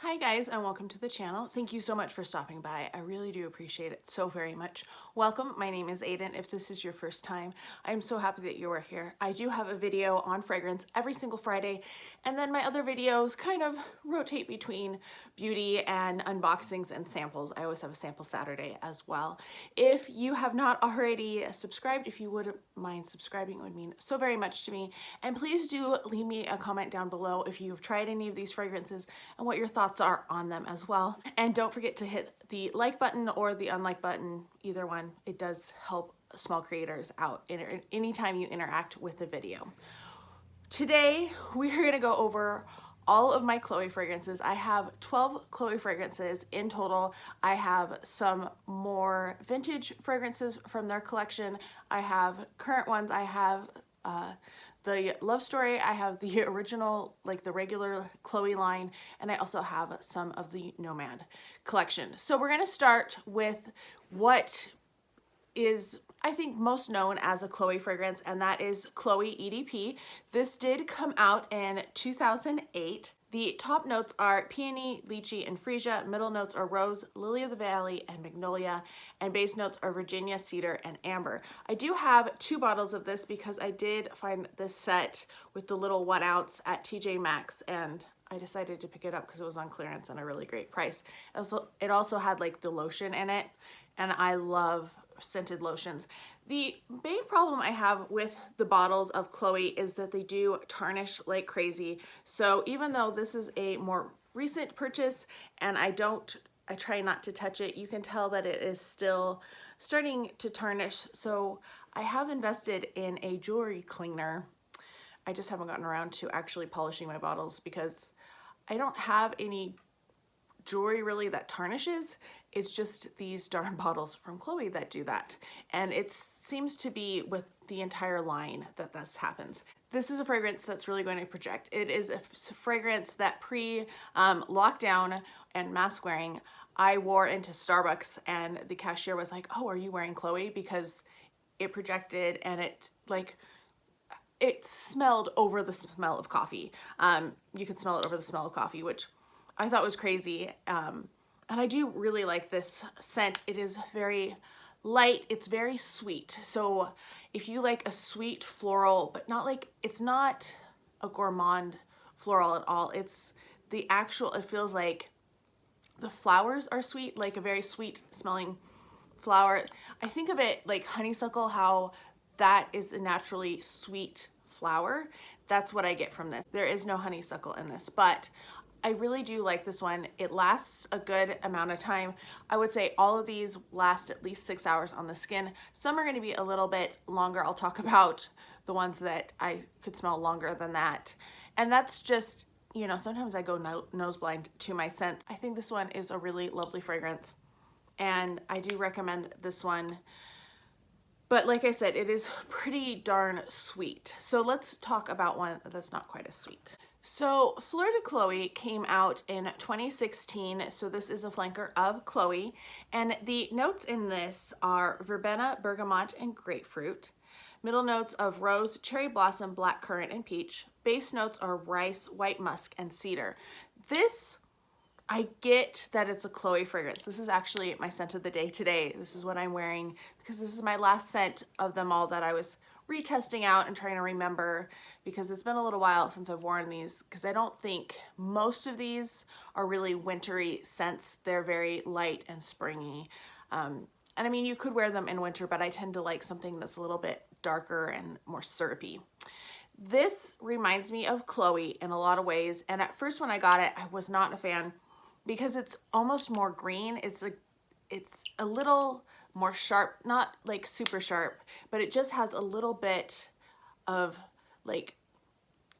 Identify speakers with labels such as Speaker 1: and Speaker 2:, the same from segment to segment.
Speaker 1: Hi guys, and welcome to the channel. Thank you so much for stopping by. I really do appreciate it so very much. Welcome, my name is Aiden. If this is your first time, I'm so happy that you are here. I do have a video on fragrance every single Friday, and then my other videos kind of rotate between beauty and unboxings and samples. I always have a sample Saturday as well. If you have not already subscribed, if you wouldn't mind subscribing, it would mean so very much to me. And please do leave me a comment down below if you've tried any of these fragrances and what your thoughts are on them as well. And don't forget to hit the like button or the unlike button, either one. It does help small creators out anytime you interact with the video. Today, we're gonna go over all of my Chloe fragrances. I have 12 Chloe fragrances in total. I have some more vintage fragrances from their collection. I have current ones. I have the Love Story, I have the original, like the regular Chloe line, and I also have some of the Nomade collection. So we're gonna start with what is, I think, most known as a Chloe fragrance, and that is Chloe EDP. This did come out in 2008. The top notes are Peony, Litchi, and Freesia. Middle notes are Rose, Lily of the Valley, and Magnolia. And base notes are Virginia, Cedar, and Amber. I do have 2 bottles of this because I did find this set with the little 1 ounce at TJ Maxx, and I decided to pick it up because it was on clearance and a really great price. It also had like the lotion in it, and I love scented lotions. The main problem I have with the bottles of Chloe is that they do tarnish like crazy. So even though this is a more recent purchase and I try not to touch it, you can tell that it is still starting to tarnish. So I have invested in a jewelry cleaner. I just haven't gotten around to actually polishing my bottles because I don't have any jewelry really that tarnishes. It's just these darn bottles from Chloe that do that. And it seems to be with the entire line that this happens. This is a fragrance that's really going to project. It is a fragrance that pre-lockdown and mask wearing, I wore into Starbucks and the cashier was like, "Oh, are you wearing Chloe?" Because it projected and it smelled over the smell of coffee. You could smell it over the smell of coffee, which I thought was crazy. And I do really like this scent. It is very light, it's very sweet. So if you like a sweet floral, but not like, it's not a gourmand floral at all. It's the actual, it feels like the flowers are sweet, like a very sweet smelling flower. I think of it like honeysuckle, how that is a naturally sweet flower. That's what I get from this. There is no honeysuckle in this, but I really do like this one. It lasts a good amount of time. I would say all of these last at least 6 hours on the skin. Some are going to be a little bit longer. I'll talk about the ones that I could smell longer than that. And that's just, you know, sometimes I go nose blind to my scent. I think this one is a really lovely fragrance, and I do recommend this one. But like I said, it is pretty darn sweet. So let's talk about one that's not quite as sweet. So Fleur de Chloe came out in 2016, so this is a flanker of Chloe, and the notes in this are Verbena, Bergamot, and Grapefruit. Middle notes of Rose, Cherry Blossom, Black Currant, and Peach. Base notes are Rice, White Musk, and Cedar. This, I get that it's a Chloe fragrance. This is actually my scent of the day today. This is what I'm wearing because this is my last scent of them all that I was retesting out and trying to remember, because it's been a little while since I've worn these, because I don't think most of these are really wintry scents. They're very light and springy. And I mean, you could wear them in winter, but I tend to like something that's a little bit darker and more syrupy. This reminds me of Chloe in a lot of ways, and at first when I got it, I was not a fan because it's almost more green. It's a little more sharp, not like super sharp, but it just has a little bit of, like,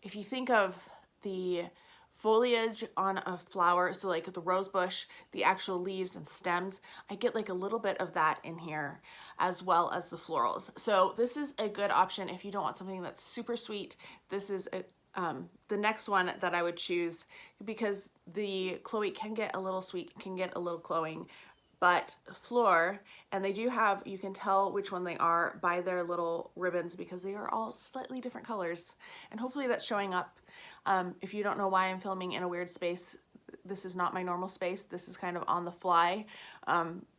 Speaker 1: if you think of the foliage on a flower, so like the rose bush, the actual leaves and stems, I get like a little bit of that in here, as well as the florals. So this is a good option if you don't want something that's super sweet. This is the next one that I would choose, because the Chloe can get a little sweet, can get a little cloying, but Fleur, and they do have, you can tell which one they are by their little ribbons because they are all slightly different colors, and hopefully that's showing up. If you don't know why I'm filming in a weird space, this is not my normal space. This is kind of on the fly,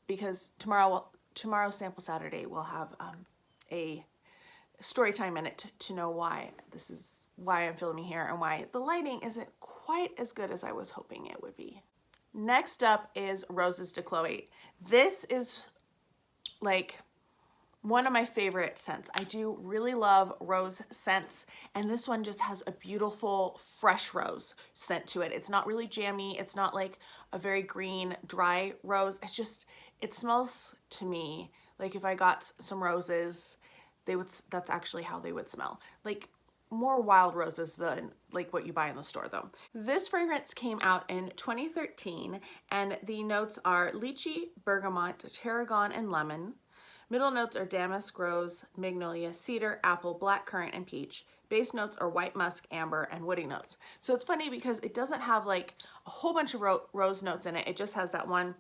Speaker 1: because tomorrow Sample Saturday will have a story time in it to know why this is why I'm filming here and why the lighting isn't quite as good as I was hoping it would be. Next up is Roses de Chloe. This is like one of my favorite scents. I do really love rose scents, and this one just has a beautiful fresh rose scent to it. It's not really jammy. It's not like a very green, dry rose. It's just, it smells to me like if I got some roses, that's actually how they would smell. Like more wild roses than like what you buy in the store though. This fragrance came out in 2013, and the notes are lychee, bergamot, tarragon, and lemon. Middle notes are damask rose, magnolia, cedar, apple, black currant, and peach. Base notes are white musk, amber, and woody notes. So it's funny because it doesn't have like a whole bunch of rose notes in it. It just has that one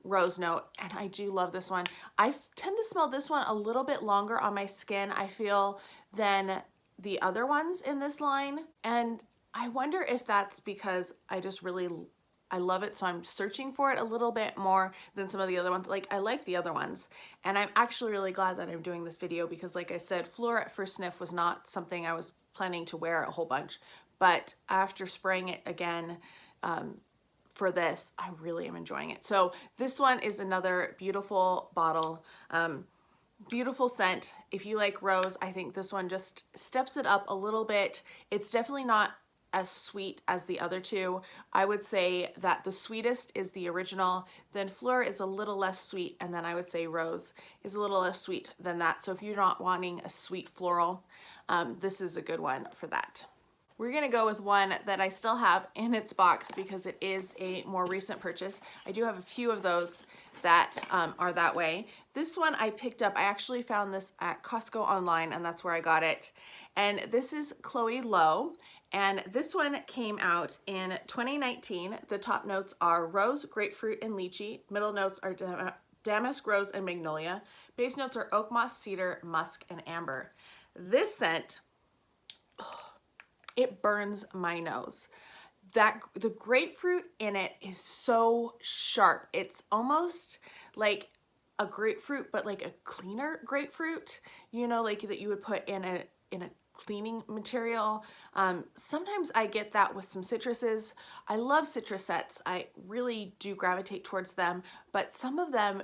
Speaker 1: rose note, and I do love this one. I tend to smell this one a little bit longer on my skin, I feel, than the other ones in this line. And I wonder if that's because I love it, so I'm searching for it a little bit more than some of the other ones. Like, I like the other ones, and I'm actually really glad that I'm doing this video because, like I said, Fleur at first sniff was not something I was planning to wear a whole bunch, but after spraying it again for this, I really am enjoying it. So this one is another beautiful bottle, beautiful scent. If you like rose, I think this one just steps it up a little bit. It's definitely not as sweet as the other two. I would say that the sweetest is the original, then Fleur is a little less sweet, and then I would say Rose is a little less sweet than that. So if you're not wanting a sweet floral, this is a good one for that. We're gonna go with one that I still have in its box because it is a more recent purchase. I do have a few of those that are that way. This one I picked up, I actually found this at Costco online, and that's where I got it. And this is Chloe Low. And this one came out in 2019. The top notes are rose, grapefruit, and lychee. Middle notes are damask rose and magnolia. Base notes are oakmoss, cedar, musk, and amber. This scent, it burns my nose. The grapefruit in it is so sharp. It's almost like a grapefruit, but like a cleaner grapefruit, you know, like that you would put in a cleaning material. Sometimes I get that with some citruses. I love citrus scents. I really do gravitate towards them, but some of them,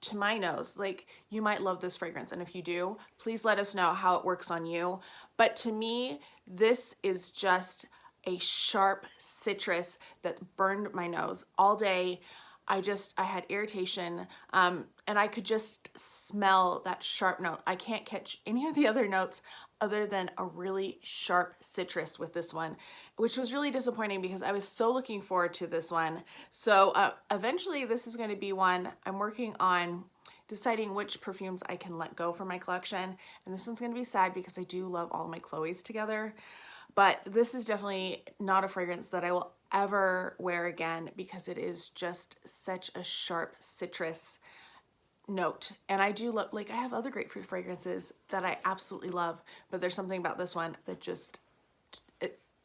Speaker 1: to my nose, like, you might love this fragrance, and if you do, please let us know how it works on you. But to me, this is just a sharp citrus that burned my nose all day. I had irritation, and I could just smell that sharp note. I can't catch any of the other notes other than a really sharp citrus with this one, which was really disappointing because I was so looking forward to this one. So eventually this is going to be one I'm working on deciding which perfumes I can let go from my collection. And this one's going to be sad because I do love all my Chloes together. But this is definitely not a fragrance that I will ever wear again because it is just such a sharp citrus note. And I do love, like, I have other grapefruit fragrances that I absolutely love, but there's something about this one that just,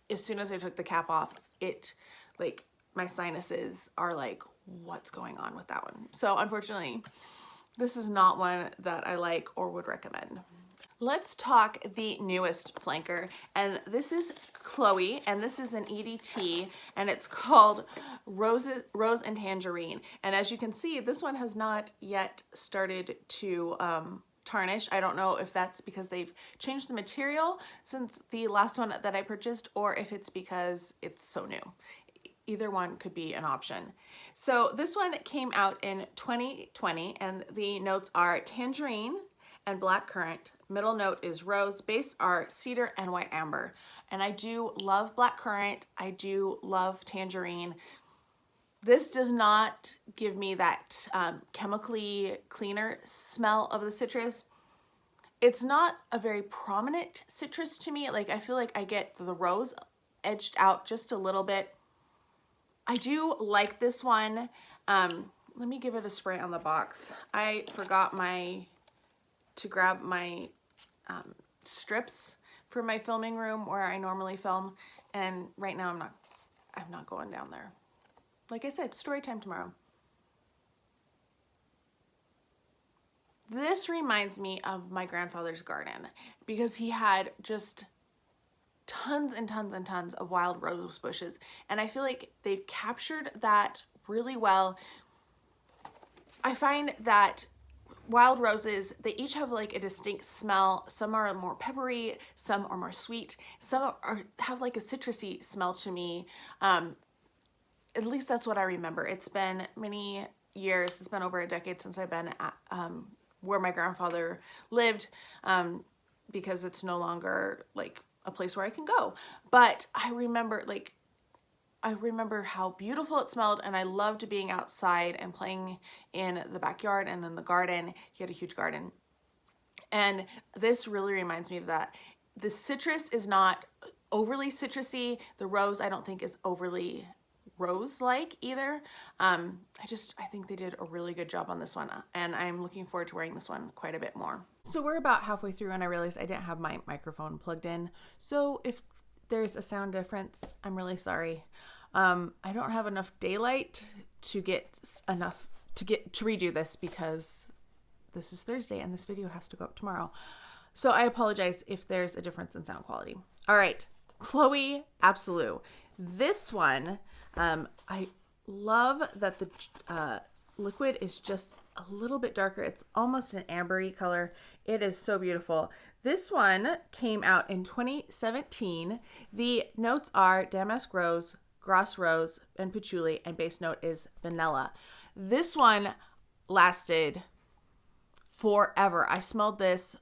Speaker 1: as soon as I took the cap off, like, my sinuses are like, what's going on with that one? So unfortunately, this is not one that I like or would recommend. Let's talk the newest flanker, and this is Chloe, and this is an EDT, and it's called Rose and Tangerine. And as you can see, this one has not yet started to tarnish. I don't know if that's because they've changed the material since the last one that I purchased, or if it's because it's so new. Either one could be an option. So this one came out in 2020, and the notes are tangerine and black currant. Middle note is rose. Base are cedar and white amber. And I do love black currant. I do love tangerine. This does not give me that chemically cleaner smell of the citrus. It's not a very prominent citrus to me. Like, I feel like I get the rose edged out just a little bit. I do like this one. Let me give it a spray on the box. I forgot to grab my strips for my filming room where I normally film, and right now I'm not going down there. like I said, story time tomorrow. This reminds me of my grandfather's garden because he had just tons and tons and tons of wild rose bushes. And I feel like they've captured that really well. I find that wild roses, they each have like a distinct smell. Some are more peppery, some are more sweet, some have like a citrusy smell to me. At least that's what I remember. It's been many years, it's been over a decade since I've been at where my grandfather lived, because it's no longer like a place where I can go. But I remember how beautiful it smelled, and I loved being outside and playing in the backyard and in the garden. He had a huge garden. And this really reminds me of that. The citrus is not overly citrusy. The rose I don't think is overly rose-like either. I think they did a really good job on this one, and I'm looking forward to wearing this one quite a bit more. So we're about halfway through and I realized I didn't have my microphone plugged in. So if there's a sound difference, I'm really sorry. I don't have enough daylight to redo this because this is Thursday and this video has to go up tomorrow. So I apologize if there's a difference in sound quality. All right, Chloe Absolu. This one, I love that the liquid is just a little bit darker. It's almost an ambery color. It is so beautiful. This one came out in 2017. The notes are Damask Rose, Grasse Rose and Patchouli, and base note is vanilla. This one lasted forever. I smelled this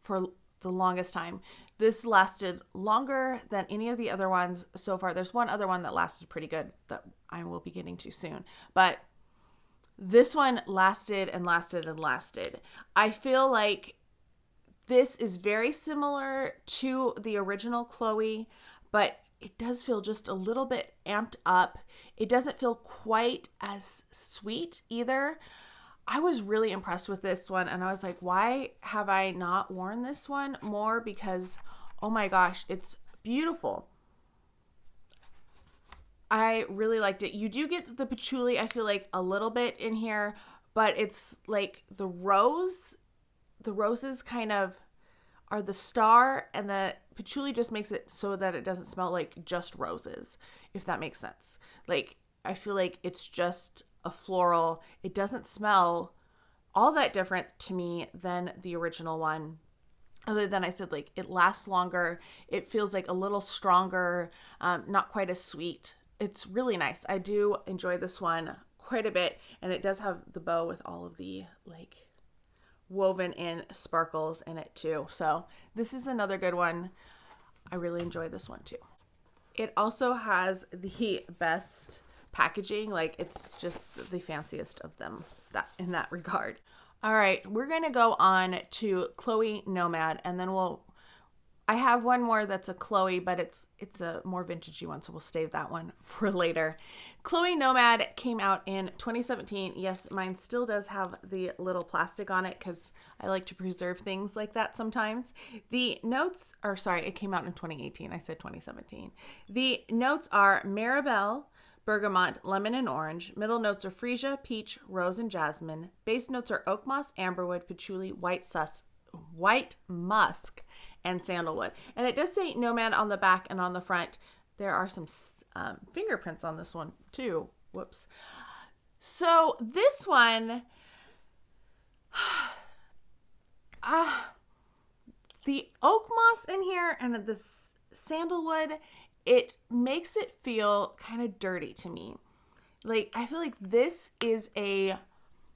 Speaker 1: for the longest time. This lasted longer than any of the other ones so far. There's one other one that lasted pretty good that I will be getting to soon. But this one lasted and lasted and lasted. I feel like this is very similar to the original Chloe, but it does feel just a little bit amped up. It doesn't feel quite as sweet either. I was really impressed with this one, and I was like, why have I not worn this one more? Because, oh my gosh, it's beautiful. I really liked it. You do get the patchouli, I feel like, a little bit in here, but it's like the roses kind of are the star, and the patchouli just makes it so that it doesn't smell like just roses, if that makes sense. Like, I feel like it's just a floral. It doesn't smell all that different to me than the original one, other than I said, like, it lasts longer. It feels like a little stronger, not quite as sweet. It's really nice. I do enjoy this one quite a bit, and it does have the bow with all of the like woven in sparkles in it too. So this is another good one. I really enjoy this one too. It also has the best packaging. Like, it's just the fanciest of them in that regard. All right, we're gonna go on to Chloe Nomade, and then I have one more that's a Chloe, but it's a more vintagey one, so we'll save that one for later. Chloe Nomade came out in 2017. Yes, mine still does have the little plastic on it because I like to preserve things like that sometimes. The notes are, sorry, it came out in 2018. I said 2017. The notes are Maribel, Bergamot, lemon, and orange. Middle notes are Freesia, peach, rose, and jasmine. Base notes are Oakmoss, amberwood, patchouli, white musk, and sandalwood. And it does say Nomad on the back and on the front. There are some fingerprints on this one too. Whoops. So this one, the oak moss in here and the sandalwood, it makes it feel kind of dirty to me. Like, I feel like this is a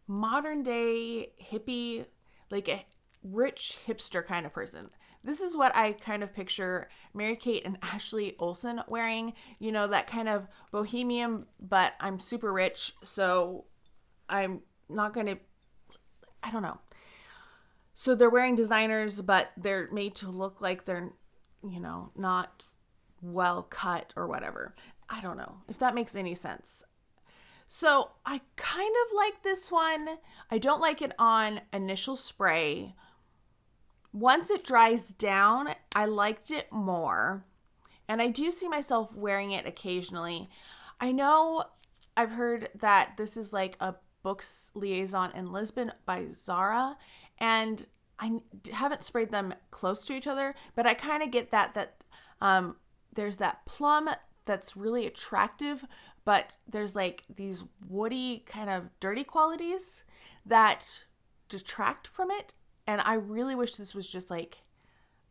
Speaker 1: modern day hippie, like a rich hipster kind of person. This is what I kind of picture Mary-Kate and Ashley Olsen wearing, you know, that kind of bohemian, but I'm super rich, so I'm not going to, I don't know. So they're wearing designers, but they're made to look like they're, you know, not well cut or whatever. I don't know if that makes any sense. So I kind of like this one. I don't like it on initial spray. Once it dries down, I liked it more, and I do see myself wearing it occasionally. I know I've heard that this is like a books liaison in Lisbon by Zara, and I haven't sprayed them close to each other, but I kind of get that there's that plum that's really attractive, but there's like these woody kind of dirty qualities that detract from it. And I really wish this was just like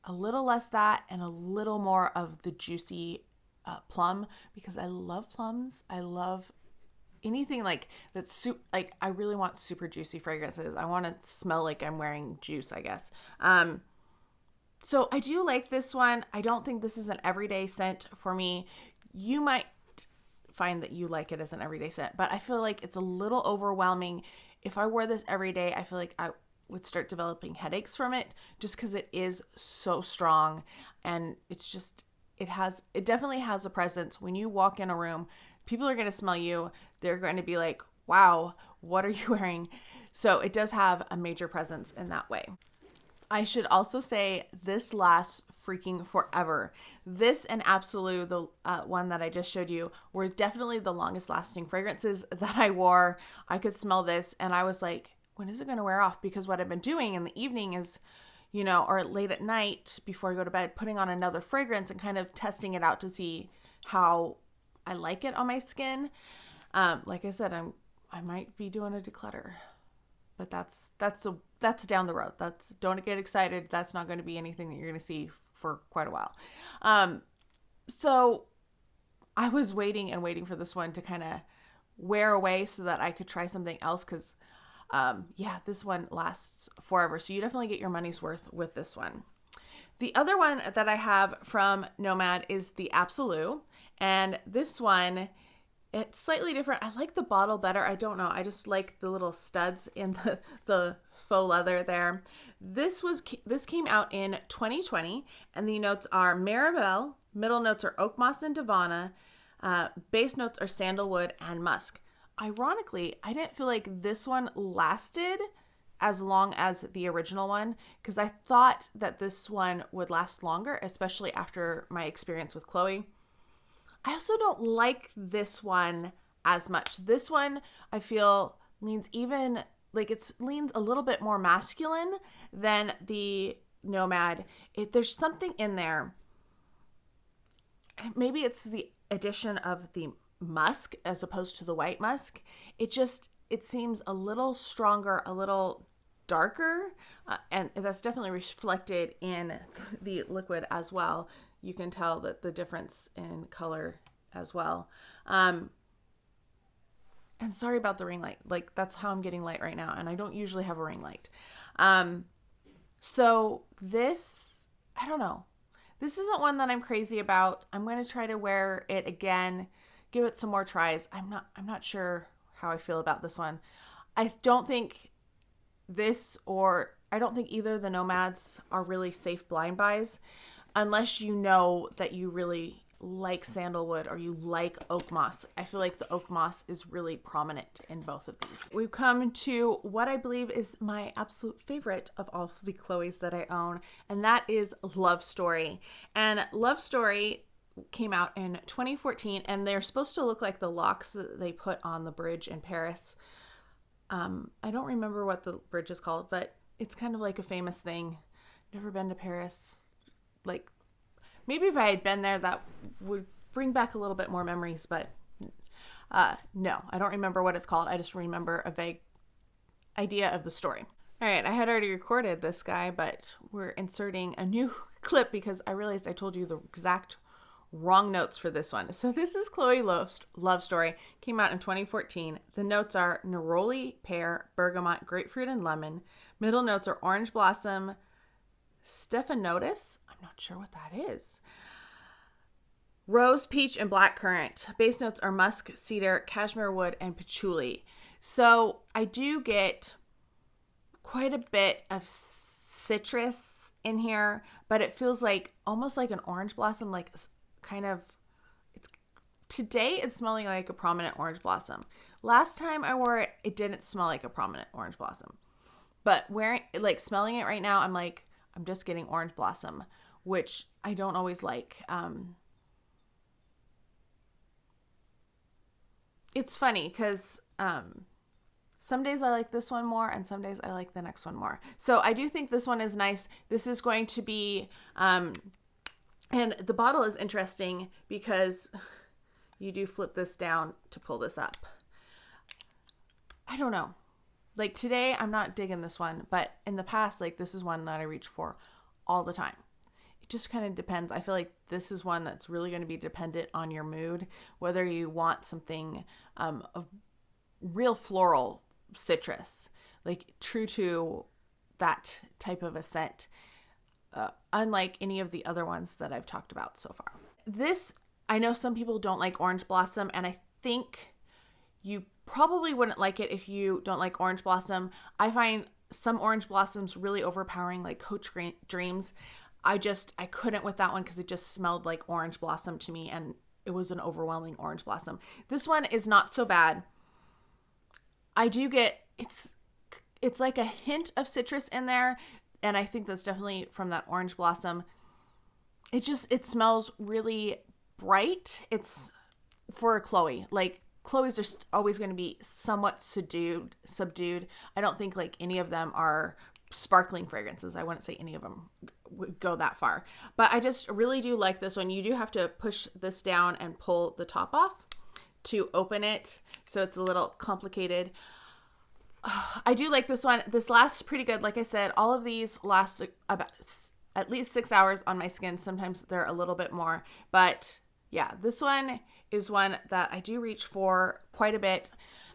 Speaker 1: a little less that and a little more of the juicy plum, because I love plums. I love anything like that's like I really want super juicy fragrances. I want to smell like I'm wearing juice, I guess. So I do like this one. I don't think this is an everyday scent for me. You might find that you like it as an everyday scent, but I feel like it's a little overwhelming. If I wore this every day, I feel like I would start developing headaches from it, just because it is so strong, and it's just, it definitely has a presence. When you walk in a room, people are going to smell you. They're going to be like, wow, what are you wearing? So it does have a major presence in that way. I should also say this lasts freaking forever. This and Absolu, the one that I just showed you, were definitely the longest lasting fragrances that I wore. I could smell this and I was like, when is it going to wear off? Because what I've been doing in the evening is, you know, or late at night before I go to bed, putting on another fragrance and kind of testing it out to see how I like it on my skin. Like I said, I might be doing a declutter, but that's down the road. Don't get excited. That's not going to be anything that you're going to see for quite a while. So I was waiting and waiting for this one to kind of wear away so that I could try something else. Cause this one lasts forever. So you definitely get your money's worth with this one. The other one that I have from Nomade is the Absolu. And this one, it's slightly different. I like the bottle better. I don't know. I just like the little studs in the faux leather there. This came out in 2020, and the notes are Marabelle, middle notes are Oakmoss and Divana, base notes are Sandalwood and Musk. Ironically, I didn't feel like this one lasted as long as the original one, because I thought that this one would last longer, especially after my experience with Chloe. I also don't like this one as much. This one I feel leans leans a little bit more masculine than the Nomade. There's something in there. Maybe it's the addition of the musk as opposed to the white musk. It seems a little stronger, a little darker, and that's definitely reflected in the liquid as well. You can tell that the difference in color as well. And sorry about the ring light. Like, that's how I'm getting light right now, and I don't usually have a ring light. So this, I don't know. This isn't one that I'm crazy about. I'm going to try to wear it again, give it some more tries. I'm not sure how I feel about this one. I don't think either of the Nomads are really safe blind buys, unless you know that you really like Sandalwood or you like Oakmoss. I feel like the Oakmoss is really prominent in both of these. We've come to what I believe is my absolute favorite of all of the Chloes that I own, and that is Love Story. And Love Story came out in 2014, and they're supposed to look like the locks that they put on the bridge in Paris. I don't remember what the bridge is called, but it's kind of like a famous thing. Never been to Paris. Like, maybe if I had been there, that would bring back a little bit more memories, but no, I don't remember what it's called. I just remember a vague idea of the story. All right, I had already recorded this guy, but we're inserting a new clip because I realized I told you the exact wrong notes for this one. So this is Chloe Love Story. Came out in 2014. The notes are neroli, pear, bergamot, grapefruit, and lemon. Middle notes are orange blossom, stephanotis. I'm not sure what that is. Rose, peach, and blackcurrant. Base notes are musk, cedar, cashmere wood, and patchouli. So I do get quite a bit of citrus in here, but it feels like almost like an orange blossom, like kind of, today it's smelling like a prominent orange blossom. Last time I wore it, it didn't smell like a prominent orange blossom. But smelling it right now, I'm like, I'm just getting orange blossom, which I don't always like. it's funny because some days I like this one more and some days I like the next one more. So I do think this one is nice. This is going to be, and the bottle is interesting because you do flip this down to pull this up. I don't know. Like today, I'm not digging this one, but in the past, like this is one that I reach for all the time. It just kind of depends. I feel like this is one that's really going to be dependent on your mood, whether you want something of real floral citrus, like true to that type of a scent, unlike any of the other ones that I've talked about so far. This, I know some people don't like orange blossom, and I think you probably wouldn't like it if you don't like orange blossom. I find some orange blossoms really overpowering, like Coach Dreams. I couldn't with that one because it just smelled like orange blossom to me, and it was an overwhelming orange blossom. This one is not so bad. I do get, it's like a hint of citrus in there, and I think that's definitely from that orange blossom. It smells really bright. It's for a Chloe. Like Chloe's just always going to be somewhat subdued. I don't think like any of them are sparkling fragrances. I wouldn't say any of them would go that far, but I just really do like this one. You do have to push this down and pull the top off to open it, so it's a little complicated. I do like this one. This lasts pretty good. Like I said, all of these last about at least 6 hours on my skin. Sometimes they're a little bit more, but yeah, this one is one that I do reach for quite a bit,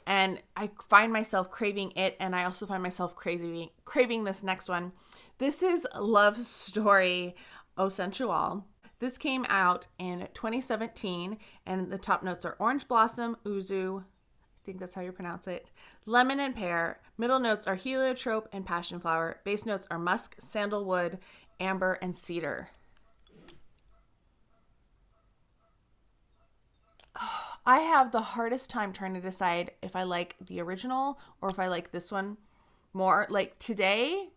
Speaker 1: and I find myself craving it, and I also find myself craving this next one. This is Love Story Eau Sensuelle. This came out in 2017, and the top notes are orange blossom, yuzu, I think that's how you pronounce it, lemon and pear. Middle notes are heliotrope and passion flower. Base notes are musk, sandalwood, amber, and cedar. I have the hardest time trying to decide if I like the original or if I like this one more. Like today,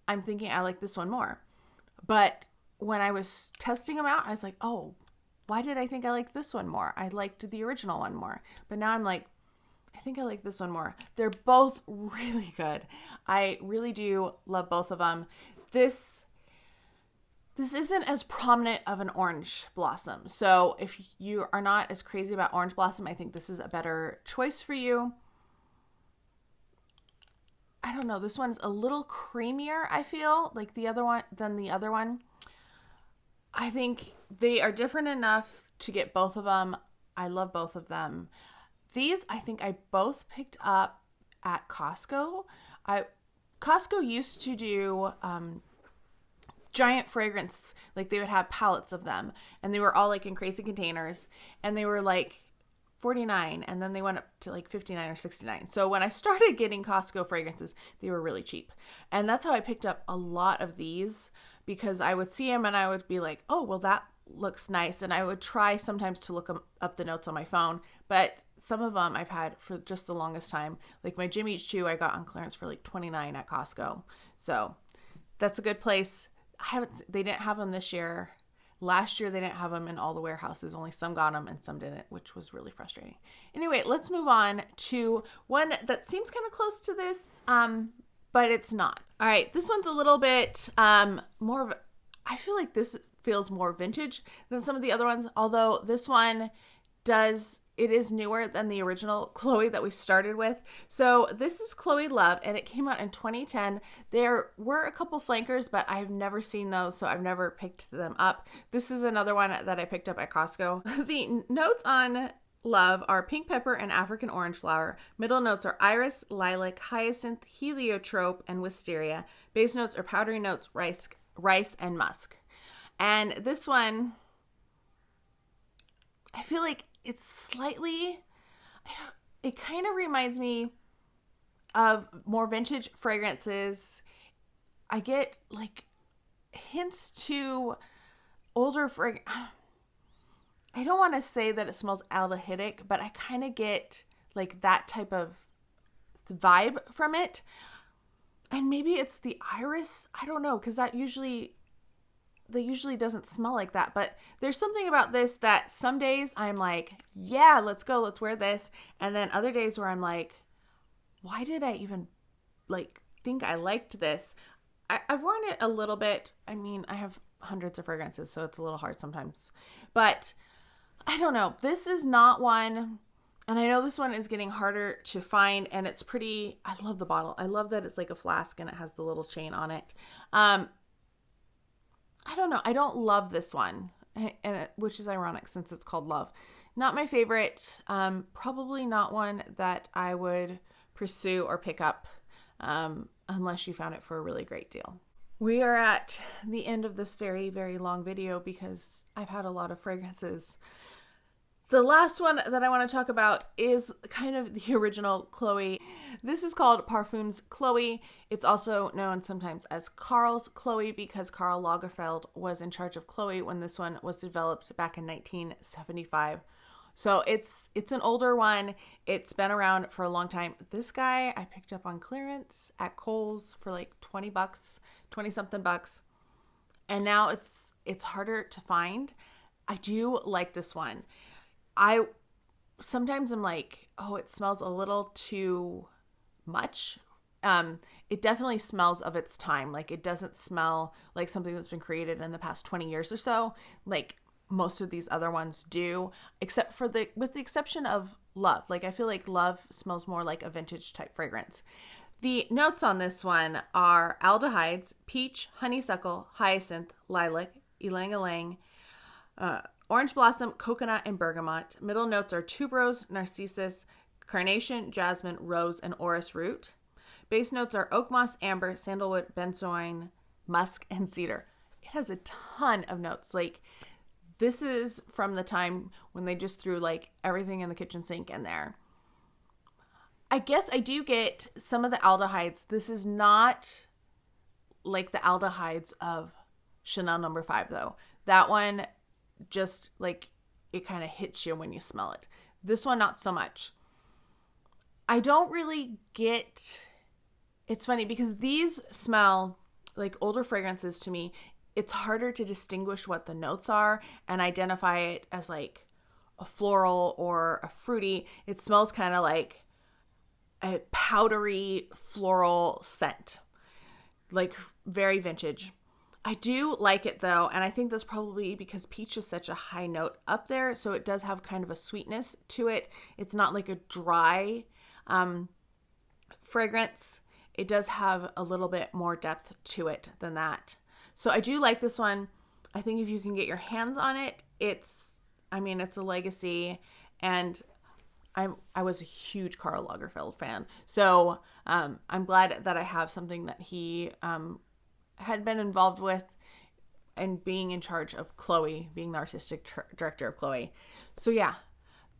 Speaker 1: I'm thinking I like this one more. But when I was testing them out, I was like, oh, why did I think I liked this one more? I liked the original one more. But now I'm like, I think I like this one more. They're both really good. I really do love both of them. This isn't as prominent of an orange blossom. So if you are not as crazy about orange blossom, I think this is a better choice for you. I don't know. This one's a little creamier, I feel, like the other one than the other one. I think they are different enough to get both of them. I love both of them. These, I think I both picked up at Costco. Costco used to do giant fragrance, like they would have pallets of them, and they were all like in crazy containers, and they were like $49, and then they went up to like $59 or $69. So when I started getting Costco fragrances, they were really cheap, and that's how I picked up a lot of these, because I would see them and I would be like, oh, well, that looks nice, and I would try sometimes to look up the notes on my phone, but some of them I've had for just the longest time. Like my Jimmy Choo I got on clearance for like $29 at Costco, so that's a good place. They didn't have them this year. Last year they didn't have them in all the warehouses. Only some got them and some didn't, which was really frustrating. Anyway, let's move on to one that seems kind of close to this, but it's not. All right, this one's a little bit more of, I feel like this feels more vintage than some of the other ones, although this one it is newer than the original Chloe that we started with. So this is Chloe Love, and it came out in 2010. There were a couple flankers, but I've never seen those, so I've never picked them up. This is another one that I picked up at Costco. The notes on Love are pink pepper and African orange flower. Middle notes are iris, lilac, hyacinth, heliotrope, and wisteria. Base notes are powdery notes, rice, and musk. And this one, I feel like it's slightly, it kind of reminds me of more vintage fragrances. I get like hints to older fragrance. I don't want to say that it smells aldehydic, but I kind of get like that type of vibe from it. And maybe it's the iris. I don't know, because that usually, that usually doesn't smell like that, but there's something about this that some days I'm like, yeah, let's go, let's wear this. And then other days where I'm like, why did I even like think I liked this? I've worn it a little bit. I mean, I have hundreds of fragrances, so it's a little hard sometimes, but I don't know. This is not one, and I know this one is getting harder to find, and it's pretty, I love the bottle. I love that it's like a flask and it has the little chain on it. I don't know. I don't love this one, which is ironic since it's called Love. Not my favorite. Probably not one that I would pursue or pick up unless you found it for a really great deal. We are at the end of this very, very long video because I've had a lot of fragrances. The last one that I want to talk about is kind of the original Chloe. This is called Parfums Chloe. It's also known sometimes as Karl's Chloe because Karl Lagerfeld was in charge of Chloe when this one was developed back in 1975. So it's an older one. It's been around for a long time. This guy I picked up on clearance at Kohl's for like 20 bucks, 20 something bucks. And now it's harder to find. I do like this one. Sometimes I'm like, oh, it smells a little too much. It definitely smells of its time. Like it doesn't smell like something that's been created in the past 20 years or so. Like most of these other ones do, except for with the exception of Love. Like I feel like Love smells more like a vintage type fragrance. The notes on this one are aldehydes, peach, honeysuckle, hyacinth, lilac, ylang-ylang, orange blossom, coconut, and bergamot. Middle notes are tuberose, narcissus, carnation, jasmine, rose, and orris root. Base notes are oakmoss, amber, sandalwood, benzoin, musk, and cedar. It has a ton of notes. Like this is from the time when they just threw like everything in the kitchen sink in there. I guess I do get some of the aldehydes. This is not like the aldehydes of Chanel No. 5 though. That one just like it kind of hits you when you smell it. This one, not so much. I don't really get, it's funny because these smell like older fragrances to me. It's harder to distinguish what the notes are and identify it as like a floral or a fruity. It smells kind of like a powdery floral scent, like very vintage. I do like it though, and I think that's probably because peach is such a high note up there, so it does have kind of a sweetness to it. It's not like a dry fragrance. It does have a little bit more depth to it than that. So I do like this one. I think if you can get your hands on it, it's a legacy, and I was a huge Karl Lagerfeld fan. So I'm glad that I have something that he had been involved with and being in charge of Chloe, being the artistic director of Chloe. So yeah,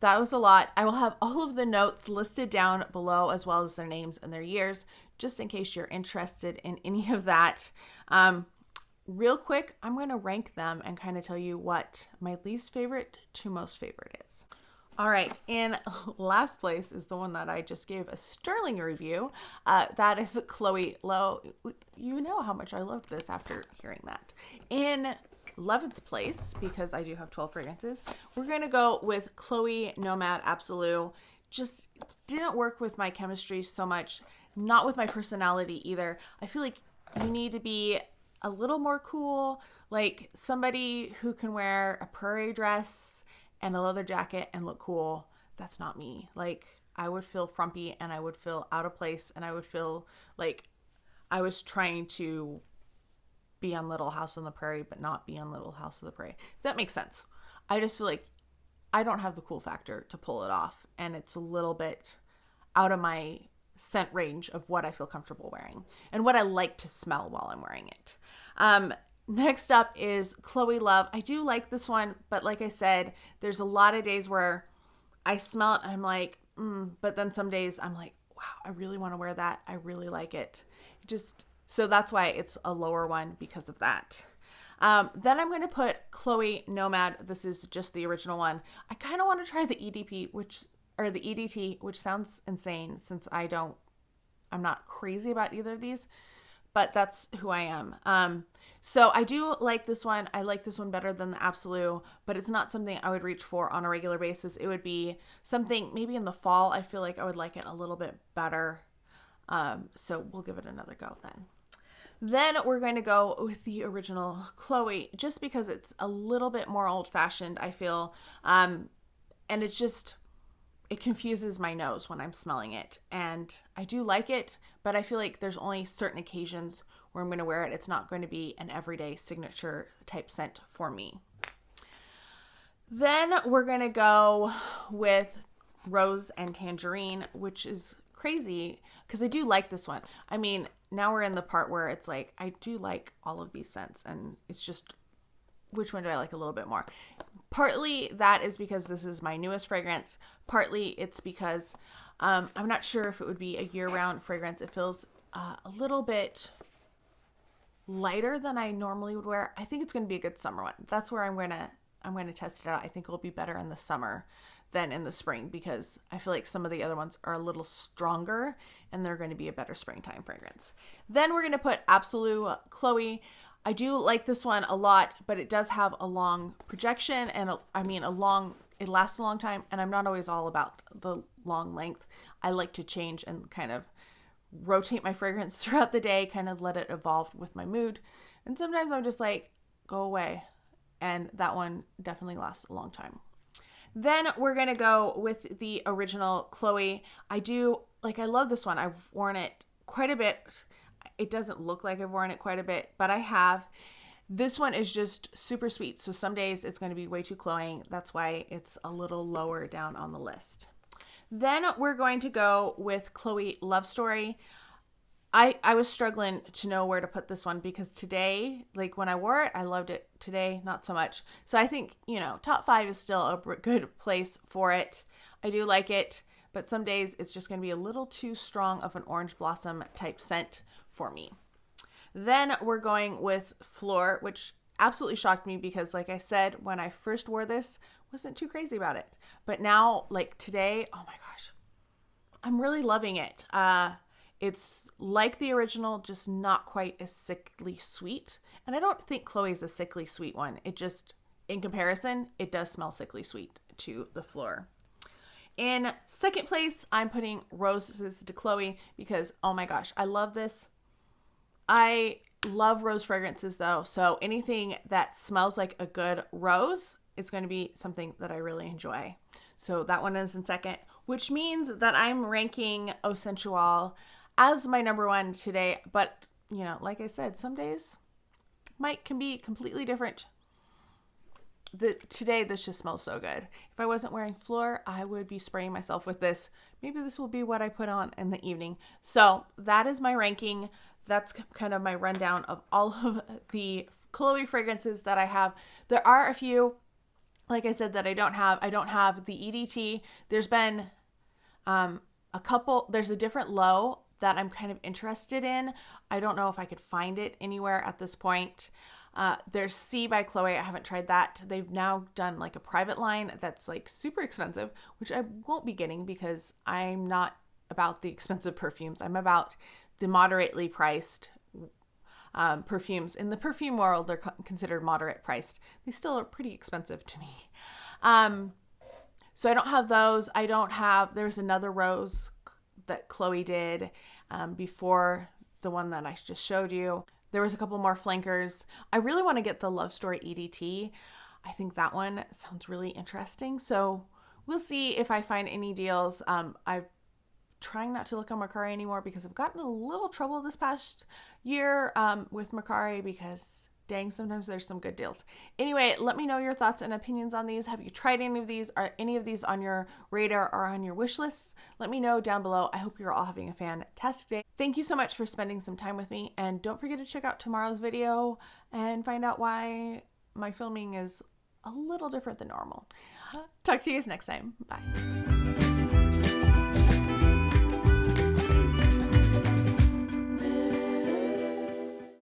Speaker 1: that was a lot. I will have all of the notes listed down below as well as their names and their years, just in case you're interested in any of that. Real quick, I'm going to rank them and kind of tell you what my least favorite to most favorite is. All right, in last place is the one that I just gave a sterling review. That is Chloe Low. You know how much I loved this after hearing that. In 11th place, because I do have 12 fragrances, we're going to go with Chloe Nomade Absolu. Just didn't work with my chemistry so much, not with my personality either. I feel like you need to be a little more cool, like somebody who can wear a prairie dress and a leather jacket and look cool. That's not me. Like I would feel frumpy and I would feel out of place and I would feel like I was trying to be on Little House on the Prairie but not be on Little House on the Prairie. If that makes sense. I just feel like I don't have the cool factor to pull it off, and it's a little bit out of my scent range of what I feel comfortable wearing and what I like to smell while I'm wearing it. Next up is Chloe Love. I do like this one, but like I said, there's a lot of days where I smell it and I'm like, but then some days I'm like, wow, I really want to wear that. I really like it. So that's why it's a lower one because of that. Then I'm going to put Chloe Nomad. This is just the original one. I kind of want to try the EDP, the EDT, which sounds insane since I'm not crazy about either of these. but that's who I am. So I do like this one. I like this one better than the Absolu, but it's not something I would reach for on a regular basis. It would be something maybe in the fall. I feel like I would like it a little bit better. So we'll give it another go then. Then we're going to go with the original Chloe, just because it's a little bit more old-fashioned, I feel. And it's just, it confuses my nose when I'm smelling it. And I do like it, but I feel like there's only certain occasions where I'm going to wear it. It's not going to be an everyday signature type scent for me. Then we're going to go with Rose and Tangerine, which is crazy because I do like this one. I mean, now we're in the part where it's like, I do like all of these scents, and it's just, which one do I like a little bit more? Partly that is because this is my newest fragrance. Partly it's because I'm not sure if it would be a year-round fragrance. It feels a little bit lighter than I normally would wear. I think it's going to be a good summer one. That's where I'm going to test it out. I think it'll be better in the summer than in the spring, because I feel like some of the other ones are a little stronger and they're going to be a better springtime fragrance. Then we're going to put Absolu Chloe. I do like this one a lot, but it does have a long projection, and it lasts a long time, and I'm not always all about the long length. I like to change and kind of rotate my fragrance throughout the day, kind of let it evolve with my mood. And sometimes I'm just like, go away. And that one definitely lasts a long time. Then we're going to go with the original Chloe. I love this one. I've worn it quite a bit. It doesn't look like I've worn it quite a bit, but I have. This one is just super sweet. So some days it's going to be way too cloying. That's why it's a little lower down on the list. Then we're going to go with Chloe Love Story. I was struggling to know where to put this one because today, like when I wore it, I loved it. Today, not so much. So I think, top 5 is still a good place for it. I do like it, but some days it's just going to be a little too strong of an orange blossom type scent for me. Then we're going with Fleur, which absolutely shocked me because, like I said, when I first wore this, wasn't too crazy about it. But now, like today, oh my gosh, I'm really loving it. It's like the original, just not quite as sickly sweet. And I don't think Chloe's a sickly sweet one. It just, in comparison, it does smell sickly sweet to the Fleur. In second place, I'm putting Roses de Chloe because, oh my gosh, I love this. I love rose fragrances though. So anything that smells like a good rose, it's going to be something that I really enjoy. So that one is in second, which means that I'm ranking Sensuelle as my number 1 today. But, like I said, some days can be completely different. Today, this just smells so good. If I wasn't wearing Fleur, I would be spraying myself with this. Maybe this will be what I put on in the evening. So that is my ranking. That's kind of my rundown of all of the Chloe fragrances that I have. There are a few, like I said, that I don't have. I don't have the EDT. There's been a couple. There's a different low that I'm kind of interested in. I don't know if I could find it anywhere at this point. There's C by Chloe. I haven't tried that. They've now done like a private line that's like super expensive, which I won't be getting because I'm not about the expensive perfumes. I'm about the moderately priced perfumes. In the perfume world, they're considered moderate priced. They still are pretty expensive to me. So I don't have those. There's another rose that Chloe did before the one that I just showed you. There was a couple more flankers. I really want to get the Love Story EDT. I think that one sounds really interesting. So we'll see if I find any deals. I'm trying not to look on Mercari anymore because I've gotten a little trouble this past year with Mercari because dang, sometimes there's some good deals. Anyway, let me know your thoughts and opinions on these. Have you tried any of these? Are any of these on your radar or on your wish lists? Let me know down below. I hope you're all having a fantastic day. Thank you so much for spending some time with me. And don't forget to check out tomorrow's video and find out why my filming is a little different than normal. Talk to you guys next time. Bye.